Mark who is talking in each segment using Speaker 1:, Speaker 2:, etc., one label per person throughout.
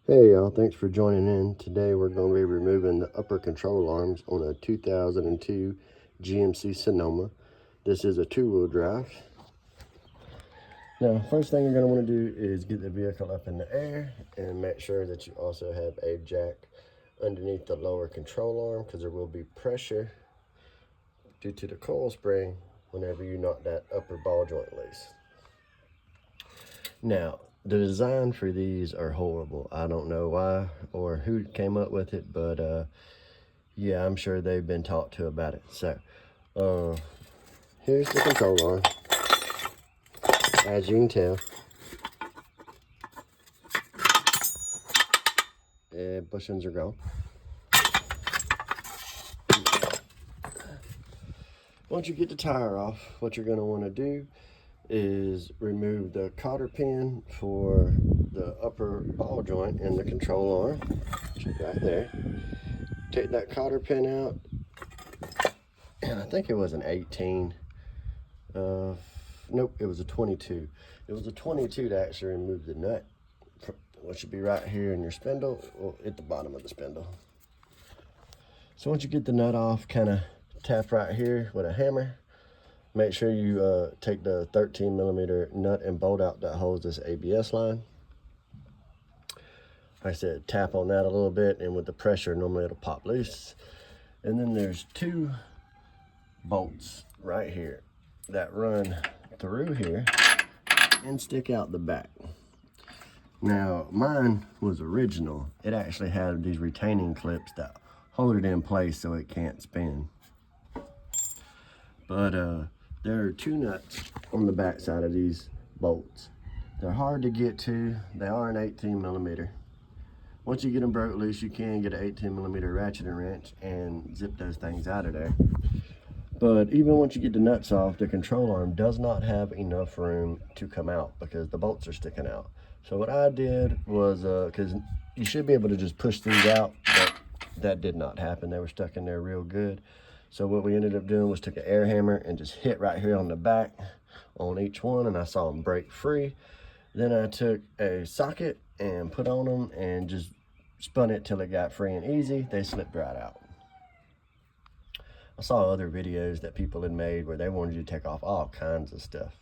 Speaker 1: Hey y'all, thanks for joining in. Today we're going to be removing the upper control arms on a 2002 GMC Sonoma. This is a two-wheel drive. Now, first thing you're going to want to do is get the vehicle up in the air and make sure that you also have a jack underneath the lower control arm, because there will be pressure due to the coil spring whenever you knock that upper ball joint loose. Now, the design for these are horrible. I don't know why or who came up with it, but yeah, I'm sure they've been talked to about it. So, here's the control arm. As you can tell, bushings are gone. Once you get the tire off, what you're going to want to do is remove the cotter pin for the upper ball joint in the control arm, which is right there. Take that cotter pin out, and I think it was an 18. Nope, it was a 22. It was a 22 to actually remove the nut, which should be right here in your spindle, or at the bottom of the spindle. So once you get the nut off, kind of tap right here with a hammer. Make sure you take the 13mm nut and bolt out that holds this ABS line. Like I said, tap on that a little bit, and with the pressure, normally it'll pop loose. And then there's two bolts right here that run through here and stick out the back. Now, mine was original. It actually had these retaining clips that hold it in place so it can't spin. But there are two nuts on the back side of these bolts. They're hard to get to. They are an 18mm. Once you get them broke loose, you can get an 18mm ratchet and wrench and zip those things out of there. But even once you get the nuts off, the control arm does not have enough room to come out because the bolts are sticking out. So what I did was, because you should be able to just push these out, but that did not happen. They were stuck in there real good. So what we ended up doing was took an air hammer and just hit right here on the back on each one, and I saw them break free. Then I took a socket and put on them and just spun it till it got free and easy. They slipped right out. I saw other videos that people had made where they wanted you to take off all kinds of stuff.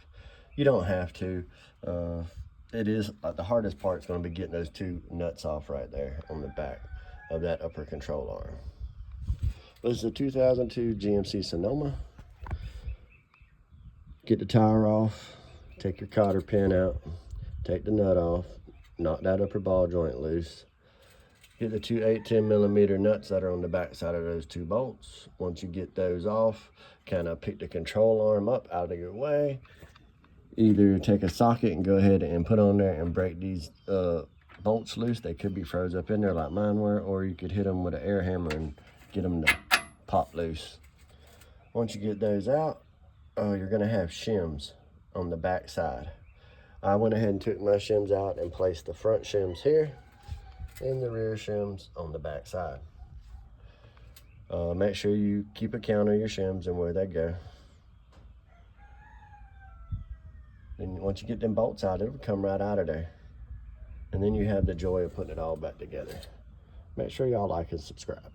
Speaker 1: You don't have to. It is the hardest part is going to be getting those two nuts off right there on the back of that upper control arm. This is a 2002 GMC Sonoma. Get the tire off, take your cotter pin out, take the nut off, knock that upper ball joint loose. Get the two 18mm nuts that are on the back side of those two bolts. Once you get those off, kind of pick the control arm up out of your way. Either take a socket and go ahead and put on there and break these bolts loose. They could be froze up in there like mine were, or you could hit them with an air hammer and get them to pop loose. Once you get those out, you're going to have shims on the back side. I went ahead and took my shims out and placed the front shims here and the rear shims on the back side. Make sure you keep a count of your shims and where they go. And once you get them bolts out, it'll come right out of there. And then you have the joy of putting it all back together. Make sure y'all like and subscribe.